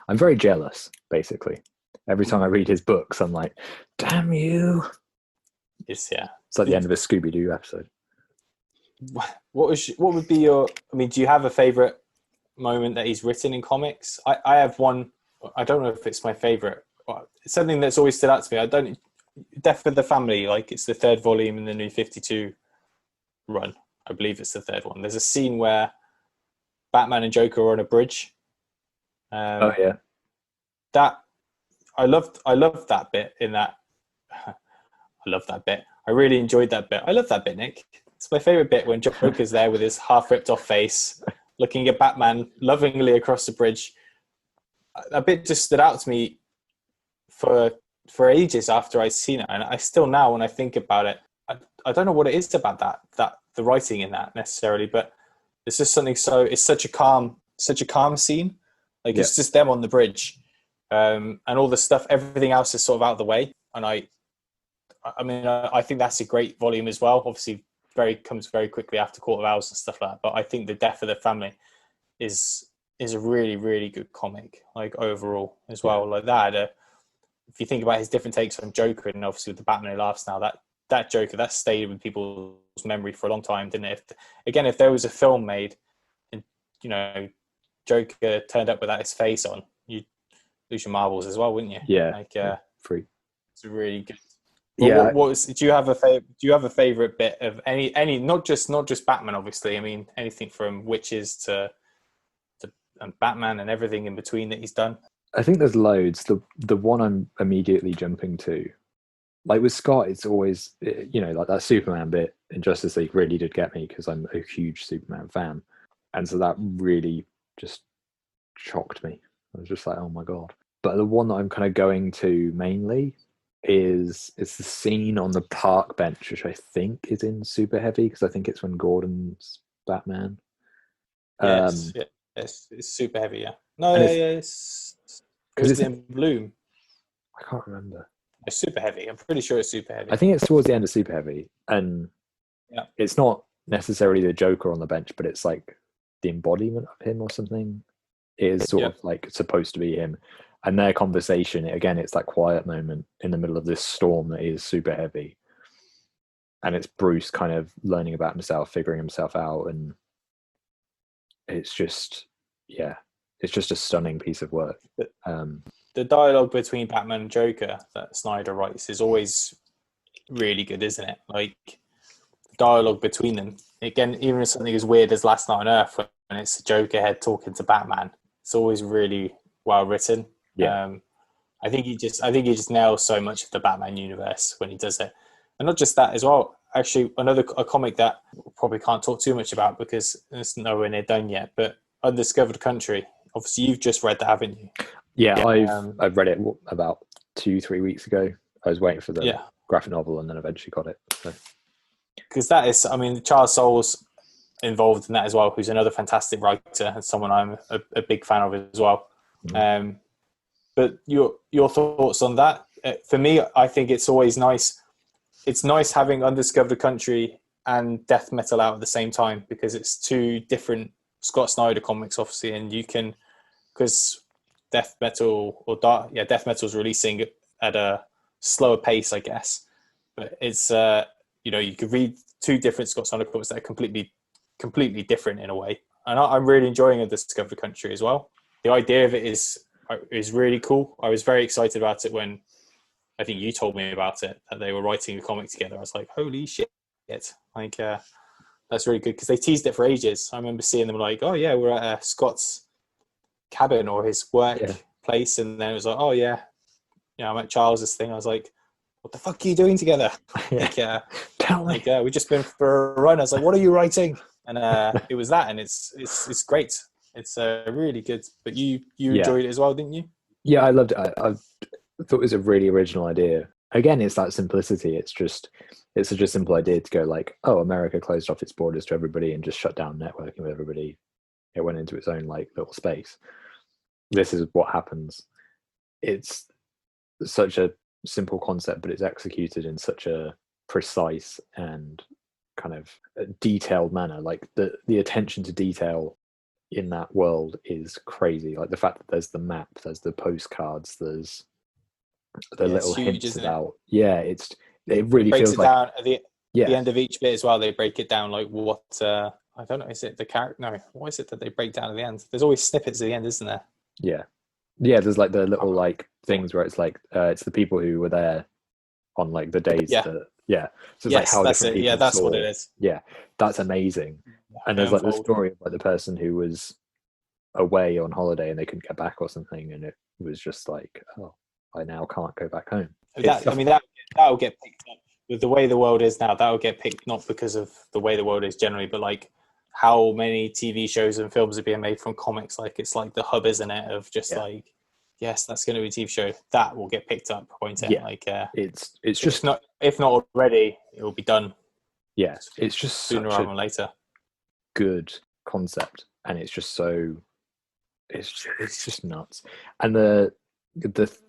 I'm very jealous. Basically, every time I read his books, I'm like, damn you. It's It's like the end of a Scooby-Doo episode. What would be your? I mean, do you have a favorite moment that he's written in comics? I have one. I don't know if it's my favorite. It's something that's always stood out to me. I don't. Death of the Family, like it's the third volume in the New 52 run. I believe it's the third one. There's a scene where Batman and Joker are on a bridge. Oh yeah, that I loved that bit. In that, I love that bit. I really enjoyed that bit. I love that bit, Nick. It's my favorite bit when Joker's there with his half ripped off face, looking at Batman lovingly across the bridge. That bit just stood out to me for ages after I'd seen it, and I still now, when I think about it, I don't know what it is about that the writing in that necessarily, but it's just something. So it's such a calm scene. Like it's just them on the bridge, and all the stuff, everything else is sort of out of the way. And I mean, I think that's a great volume as well. Obviously, comes very quickly after Court of Owls and stuff like that. But I think the Death of the Family is a really, really good comic, like overall as well. Like that. If you think about his different takes on Joker, and obviously with the Batman Who Laughs now, that Joker that stayed with people's memory for a long time, didn't it? If there was a film made, and Joker turned up without his face on, you'd lose your marbles as well, wouldn't you? Yeah. Free. It's really good. Well, Do you have a favorite bit of any? Not just Batman, obviously. I mean, anything from Witches to and Batman and everything in between that he's done. I think there's loads. The one I'm immediately jumping to, like with Scott, it's always like that Superman bit in Justice League really did get me because I'm a huge Superman fan, and so that really just shocked me. I was just like, oh my god. But the one that I'm kind of going to mainly it's the scene on the park bench, which I think is in Super Heavy, because I think it's when Gordon's Batman. Yes, it's Super Heavy. Yeah, no, it's in Bloom. I can't remember. It's Super Heavy. I'm pretty sure it's Super Heavy. I think it's towards the end of Super Heavy, and it's not necessarily the Joker on the bench, but it's like the embodiment of him or something. It is sort of like supposed to be him. And their conversation, again, it's that quiet moment in the middle of this storm that is Super Heavy. And it's Bruce kind of learning about himself, figuring himself out. And it's just, it's just a stunning piece of work. The dialogue between Batman and Joker that Snyder writes is always really good, isn't it? Like, dialogue between them. Again, even if something as weird as Last Night on Earth, when it's Joker head talking to Batman, it's always really well written. Yeah. I think he just nails so much of the Batman universe when he does it, and not just that as well. Actually, a comic that we probably can't talk too much about because it's nowhere near done yet. But Undiscovered Country. Obviously, you've just read that, haven't you? Yeah, I've read it about 2-3 weeks ago. I was waiting for the graphic novel, and then eventually got it. Because that is, I mean, Charles Soule's involved in that as well, who's another fantastic writer and someone I'm a big fan of as well. Mm-hmm. But your thoughts on that? For me, I think it's always nice. It's nice having Undiscovered Country and Death Metal out at the same time, because it's two different Scott Snyder comics, obviously, and you can, because Death Metal is releasing at a slower pace, I guess. But it's you could read two different Scott Snyder comics that are completely different in a way, and I'm really enjoying Undiscovered Country as well. The idea of it is really cool. I was very excited about it when I think you told me about it, that they were writing a comic together. I was like, holy shit. Like, that's really good, because they teased it for ages. I remember seeing them like, oh yeah, we're at Scott's cabin or his work place. And then it was like, oh yeah, I'm at Charles's thing. I was like, what the fuck are you doing together? Tell me. We've just been for a run. I was like, what are you writing? And it was that, and it's great. It's really good. But you enjoyed it as well, didn't you? Yeah, I loved it. I thought it was a really original idea. Again, it's that simplicity. It's such a simple idea to go like, oh, America closed off its borders to everybody and just shut down networking with everybody. It went into its own like little space. This is what happens. It's such a simple concept, but it's executed in such a precise and kind of detailed manner. Like the attention to detail in that world is crazy. Like the fact that there's the map, there's the postcards, there's the Yeah, it's little huge, hints isn't it? about. Yeah, it It really breaks feels it like, down at the yeah, end of each bit as well. They break it down like what I don't know. Is it the character? No, what is it that they break down at the end? There's always snippets at the end, isn't there? yeah, yeah. There's like the little like things where it's like it's the people who were there on like the days Yeah. that, yeah. So it's like Yes, how that's different it. Yeah, people that's what it saw. is. Yeah, that's amazing. And How it there's like the unfolded. story of like the person who was away on holiday and they couldn't get back or something, and it was just like, oh, I now can't go back home. It's That I stuff. mean that'll get picked up with the way the world is now. That'll get picked not because of the way the world is generally, but like how many TV shows and films are being made from comics. Like it's like the hub, isn't it? Of just Yeah, like, yes, that's going to be a TV show that will get picked up. Won't it? yeah. Like It's just, if not already, it will be done yeah. It's just sooner such rather a than later. good concept, and it's just so, it's just nuts. And the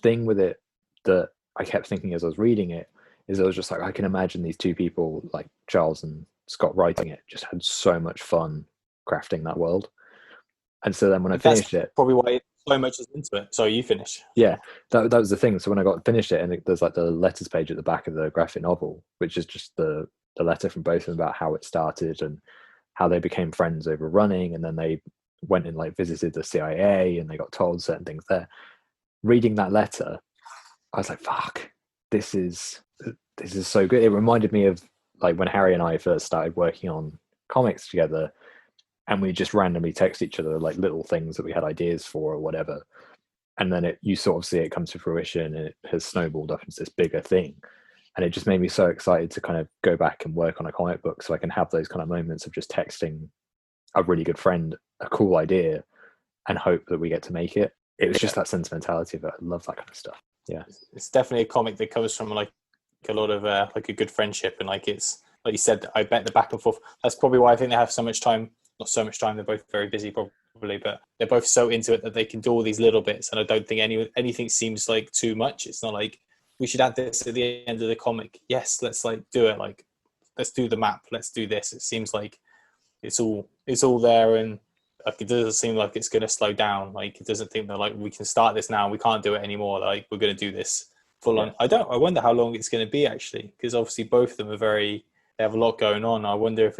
thing with it that I kept thinking as I was reading it is I was just like, I can imagine these two people like Charles and Scott writing it just had so much fun crafting that world. And so then when I That's finished it, probably why so much is into it. So you finish. yeah, that was the thing. So when I got finished it, and there's like the letters page at the back of the graphic novel, which is just the letter from both of them about how it started and how they became friends over running, and then they went and like visited the CIA and they got told certain things there. Reading that letter, I was like, fuck, this is so good. It reminded me of like when Harry and I first started working on comics together, and we just randomly text each other like little things that we had ideas for or whatever, and then you sort of see it come to fruition, and it has snowballed up into this bigger thing. And it just made me so excited to kind of go back and work on a comic book, so I can have those kind of moments of just texting a really good friend a cool idea and hope that we get to make it. It was just that sentimentality of it. I love that kind of stuff. Yeah, It's definitely a comic that comes from like a lot of like a good friendship, and like it's like you said, I bet the back and forth. That's probably why I think they have so much time. Not so much time. They're both very busy, probably, but they're both so into it that they can do all these little bits. And I don't think anything seems like too much. It's not like we should add this at the end of the comic. Yes, let's like do it. Like let's do the map. Let's do this. It seems like it's all there, and like it doesn't seem like it's going to slow down. Like it doesn't think that like we can start this now. We can't do it anymore. Like we're going to do this full on. I wonder how long it's going to be actually, because obviously both of them are they have a lot going on. I wonder if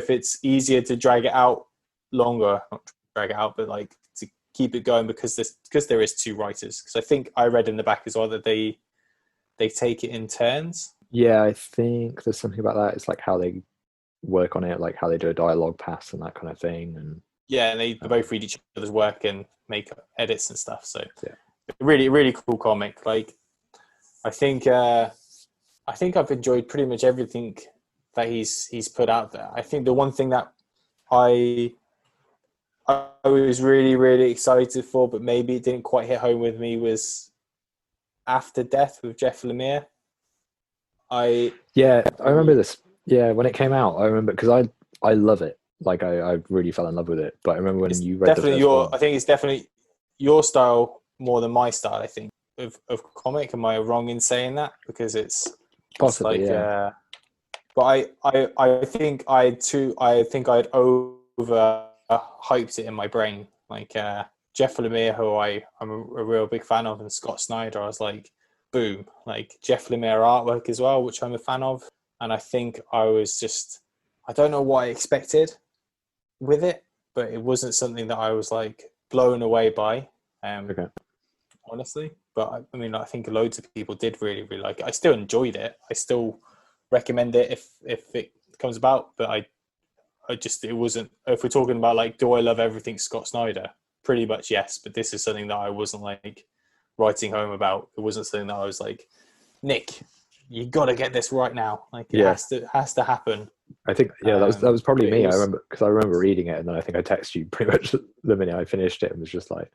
it's easier to drag it out longer, not drag it out, but like to keep it going because there is two writers. Because I think I read in the back as well that they take it in turns. yeah. I think there's something about that. It's like how they work on it, like how they do a dialogue pass and that kind of thing. And yeah, and they both read each other's work and make edits and stuff. So yeah, really, really cool comic. Like I think I've enjoyed pretty much everything that he's put out there. I think the one thing that I was really, really excited for, but maybe it didn't quite hit home with me, was After Death with Jeff Lemire. I remember this. Yeah, when it came out, I remember because I love it. Like I really fell in love with it. But I remember when you read the first one. I think it's definitely your style more than my style. I think of comic. Am I wrong in saying that? Because it's Possibly, like, yeah. But I think I'd over hyped it in my brain. Like Jeff Lemire, who I'm a real big fan of, and Scott Snyder. I was like, boom, like Jeff Lemire artwork as well, which I'm a fan of. And I think I don't know what I expected with it, but it wasn't something that I was like blown away by, Okay. honestly. But I mean, I think loads of people did really, really like it. I still enjoyed it. I still recommend it if it comes about, but it wasn't, if we're talking about like, do I love everything Scott Snyder? Pretty much yes, but this is something that I wasn't like writing home about. It wasn't something that I was like, Nick, you got to get this right now. Like it has to happen. I think that was probably me. I remember reading it, and then I think I texted you pretty much the minute I finished it, and was just like,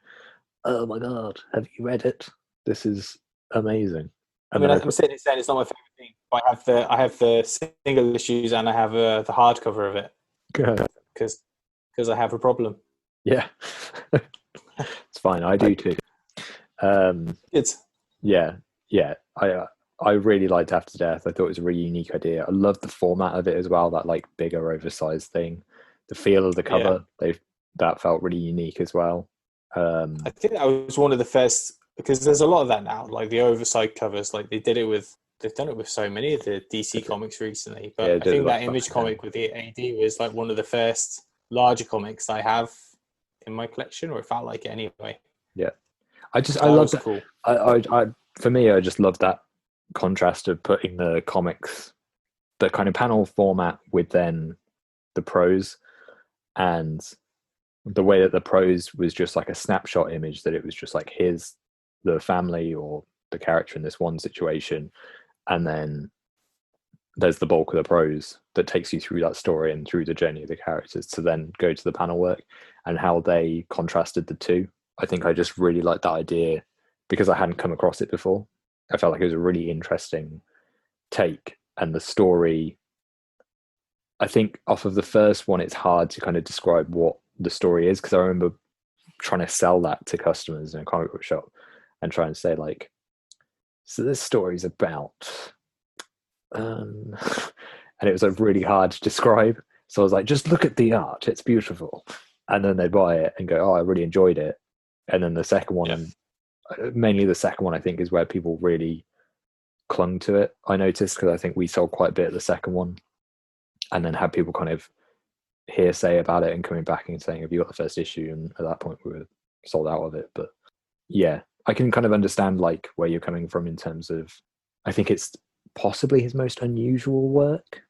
"Oh my god, have you read it? This is amazing." And I'm sitting here saying it's not my favorite thing. But I have the single issues, and I have the hardcover of it because I have a problem. Yeah, it's fine. I do too. I really liked After Death. I thought it was a really unique idea. I loved the format of it as well, that like bigger oversized thing. the feel of the cover, that felt really unique as well. I think that was one of the first, because there's a lot of that now, like the oversized covers. Like they've done it with so many of the DC comics recently. But I think that Image comic with the AD was like one of the first larger comics I have in my collection, or it felt like it anyway. Yeah, I love that. Cool. For me, I just love that contrast of putting the comics, the kind of panel format, with then the prose, and the way that the prose was just like a snapshot image, that it was just like, here's the family or the character in this one situation, and then there's the bulk of the prose that takes you through that story and through the journey of the characters to then go to the panel work, and how they contrasted the two. I think I just really liked that idea because I hadn't come across it before. I felt like it was a really interesting take, and the story, I think off of the first one, it's hard to kind of describe what the story is, because I remember trying to sell that to customers in a comic book shop and trying to say like, so this story's about and it was like really hard to describe. So I was like, just look at the art, it's beautiful. And then they'd buy it and go, oh, I really enjoyed it. And then the second one, mainly the second one, I think is where people really clung to it. I noticed, because I think we sold quite a bit of the second one, and then had people kind of hearsay about it and coming back and saying, have you got the first issue? And at that point we were sold out of it. But yeah, I can kind of understand like where you're coming from in terms of, I think it's possibly his most unusual work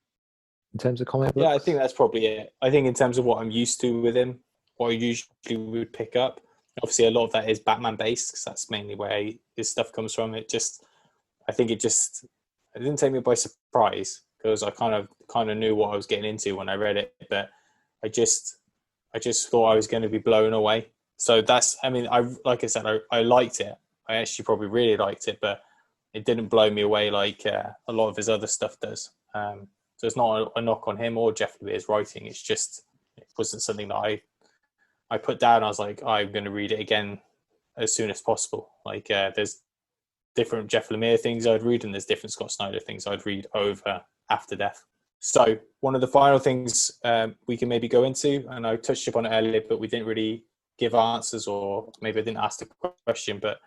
in terms of comic books. Yeah, I think that's probably it. I think in terms of what I'm used to with him, what I usually would pick up, obviously a lot of that is Batman based, because that's mainly where his stuff comes from. I think it didn't take me by surprise, because I kind of knew what I was getting into when I read it, but I just thought I was going to be blown away. So like I said, I liked it. I actually probably really liked it, but it didn't blow me away like a lot of his other stuff does. So it's not a knock on him or Jeff Lemire's writing. It's just, it wasn't something that I put down. I was like, I'm going to read it again as soon as possible. Like there's different Jeff Lemire things I'd read, and there's different Scott Snyder things I'd read over After Death. So one of the final things we can maybe go into, and I touched upon it earlier, but we didn't really give answers, or maybe I didn't ask the question, but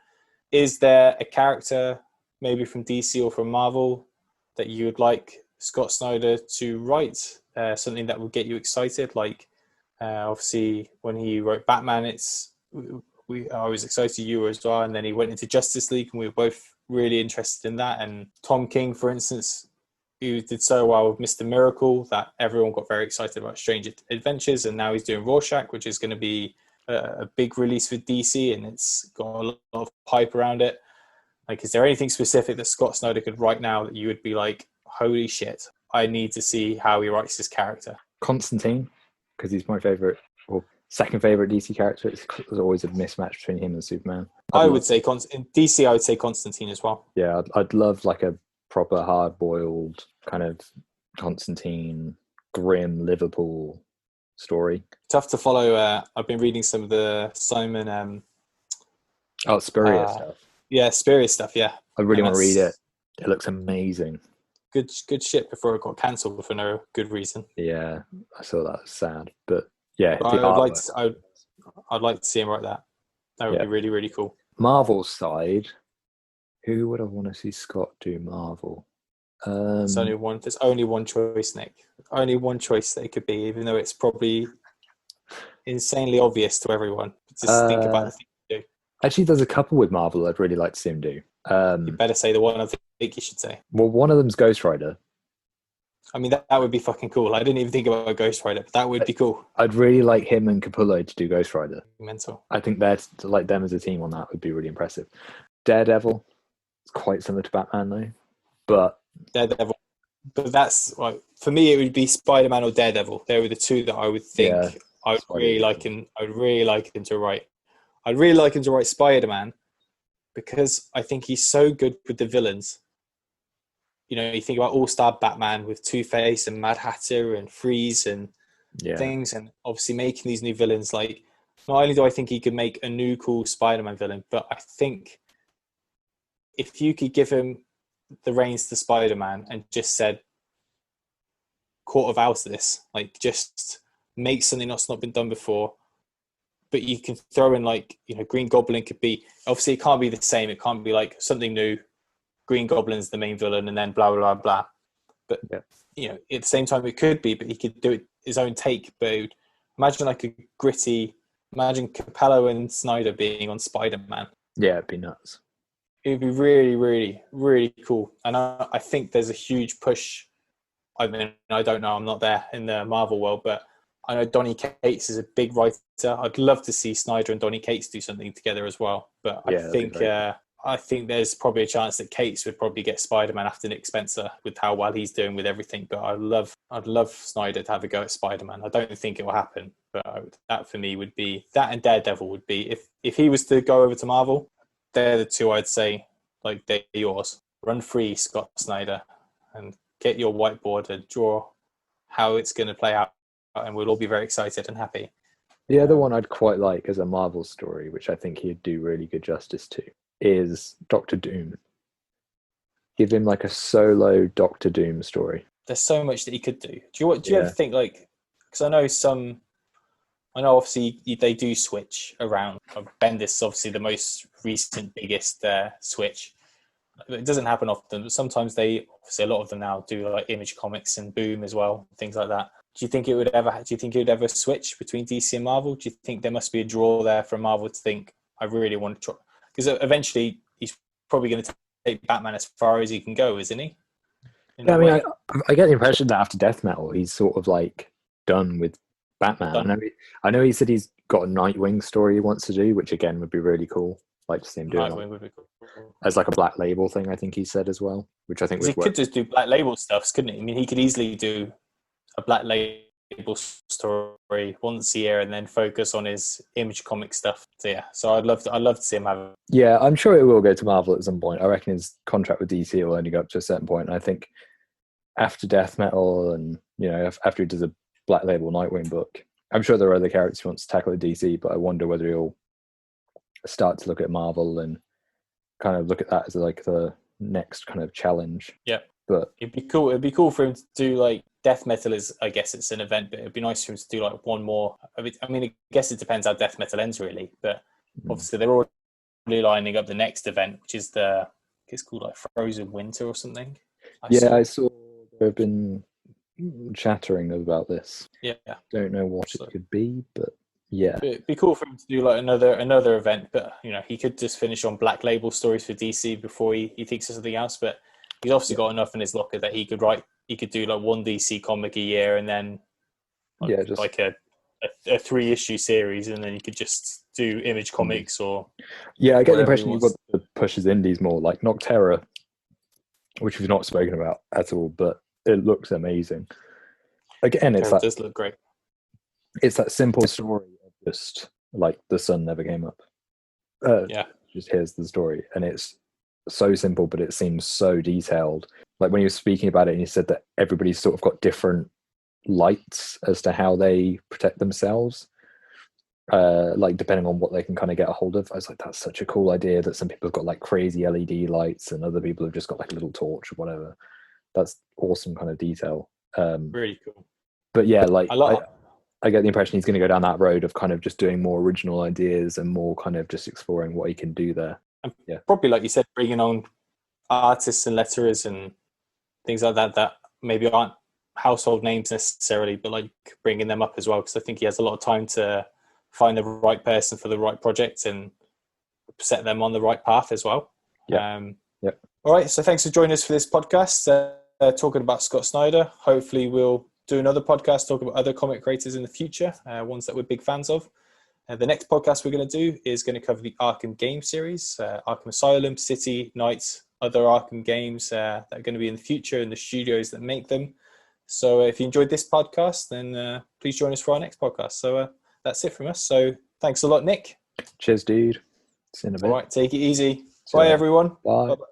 is there a character maybe from DC or from Marvel that you would like Scott Snyder to write, something that would get you excited? Like obviously when he wrote Batman, I was excited, you were as well, and then he went into Justice League and we were both really interested in that. And Tom King, for instance, who did so well with Mr. Miracle that everyone got very excited about Strange Adventures, and now he's doing Rorschach, which is going to be a big release for DC, and it's got a lot of hype around it. Like, is there anything specific that Scott Snyder could write now that you would be like, holy shit, I need to see how he writes this character? Constantine, because he's my favorite, or second favorite DC character. There's always a mismatch between him and Superman. I would say in DC, I would say Constantine as well. Yeah, I'd love like a proper hard-boiled kind of Constantine, grim Liverpool story. Tough to follow. I've been reading some of the Simon. Spurrier stuff. Yeah, Spurrier stuff. Yeah, I really want to read it. It looks amazing. Good shit before it got cancelled for no good reason. Yeah, I saw that. Sad, but yeah, I'd like to see him write that. That would be really, really cool. Marvel side, who would I want to see Scott do Marvel? There's only one choice, Nick. Only one choice that it could be, even though it's probably insanely obvious to everyone. Just think about the thing to do. Actually, there's a couple with Marvel I'd really like to see him do. You better say the one I think you should say. Well, one of them's Ghostwriter. I mean, that would be fucking cool. I didn't even think about Ghostwriter, but that would be cool. I'd really like him and Capullo to do Ghostwriter. Mental. I think they're like them as a team on that would be really impressive. Daredevil, it's quite similar to Batman though, but Daredevil. But that's like, for me, it would be Spider-Man or Daredevil. They were the two that I would think I would really like him. I'd really like him to write. I'd really like him to write Spider-Man, because I think he's so good with the villains. You know, you think about All-Star Batman with Two-Face and Mad Hatter and Freeze and things, and obviously making these new villains. Like, not only do I think he could make a new cool Spider-Man villain, but I think if you could give him the reins to Spider-Man and just said, quarter of out of this, like, just make something that's not been done before, but you can throw in like, Green Goblin could be, obviously it can't be the same. It can't be like something new. Green Goblin's the main villain and then blah, blah, blah, blah. But, at the same time it could be, but he could do it his own take. But imagine like a gritty, imagine Capello and Snyder being on Spider-Man. Yeah, it'd be nuts. It would be really, really, really cool. And I think there's a huge push. I mean, I don't know. I'm not there in the Marvel world, but I know Donny Cates is a big writer. I'd love to see Snyder and Donny Cates do something together as well. But I think there's probably a chance that Cates would probably get Spider-Man after Nick Spencer with how well he's doing with everything. But I'd love Snyder to have a go at Spider-Man. I don't think it will happen, but that for me would be, that and Daredevil would be, if he was to go over to Marvel, they're the two I'd say, like, they're yours. Run free, Scott Snyder, and get your whiteboard and draw how it's going to play out, and we'll all be very excited and happy. The other one I'd quite like as a Marvel story, which I think he'd do really good justice to, is Doctor Doom. Give him like a solo Doctor Doom story. There's so much that he could do. Do you ever think, like, because I know obviously they do switch around. Bendis is obviously the most recent, biggest switch. It doesn't happen often, but sometimes a lot of them now do like Image Comics and Boom as well, things like that. Do you think it would ever switch between DC and Marvel? Do you think there must be a draw there for Marvel to think, I really want to try? Because eventually he's probably going to take Batman as far as he can go, isn't he? Yeah, I mean, I get the impression that after Death Metal, he's sort of like done with Batman. I know he said he's got a Nightwing story he wants to do, which again would be really cool. Like to see him do it would be cool. As like a Black Label thing, I think he said as well, which I think he could just do Black Label stuff, couldn't he? I mean, he could easily do a Black Label story once a year and then focus on his Image Comic stuff. So I'd love to see him have. Yeah, I'm sure it will go to Marvel at some point. I reckon his contract with DC will only go up to a certain point. And I think after Death Metal and after he does a Black Label Nightwing book, I'm sure there are other characters he wants to tackle at DC, but I wonder whether he'll start to look at Marvel and kind of look at that as like the next kind of challenge. Yeah, but it'd be cool. It'd be cool for him to do like Death Metal is. I guess it's an event, but it'd be nice for him to do like one more. I mean, I guess it depends how Death Metal ends, really. But obviously, they're already lining up the next event, which is it's called like Frozen Winter or something. I saw there have been chattering about this. Yeah, don't know what it could be, but yeah, it'd be cool for him to do like another event. But he could just finish on Black Label stories for DC before he thinks of something else. But he's obviously got enough in his locker that he could write. He could do like one DC comic a year, and then just like a 3-issue series, and then you could just do Image Comics or. Yeah, I get the impression you've got to push his indies more, like Nocterra, which we've not spoken about at all, but it looks amazing. Again, it does look great. It's that simple story of just like the sun never came up. Just here's the story, and it's so simple, but it seems so detailed. Like when he was speaking about it, and he said that everybody's sort of got different lights as to how they protect themselves, like depending on what they can kind of get a hold of. I was like, that's such a cool idea that some people have got like crazy LED lights and other people have just got like a little torch or whatever. That's awesome kind of detail. Really cool. But yeah, like I get the impression he's going to go down that road of kind of just doing more original ideas and more kind of just exploring what he can do there. And probably, like you said, bringing on artists and letterers and things like that maybe aren't household names necessarily, but like bringing them up as well, because I think he has a lot of time to find the right person for the right project and set them on the right path as well. All right, so thanks for joining us for this podcast, talking about Scott Snyder. Hopefully we'll do another podcast talking about other comic creators in the future, ones that we're big fans of. The next podcast we're going to do is going to cover the Arkham game series, Arkham Asylum, City, Knights, other Arkham games that are going to be in the future and the studios that make them. So if you enjoyed this podcast, then please join us for our next podcast. So that's it from us. So thanks a lot, Nick. Cheers, dude. See you in a bit. All right, take it easy. Bye, everyone. Bye. Bye-bye.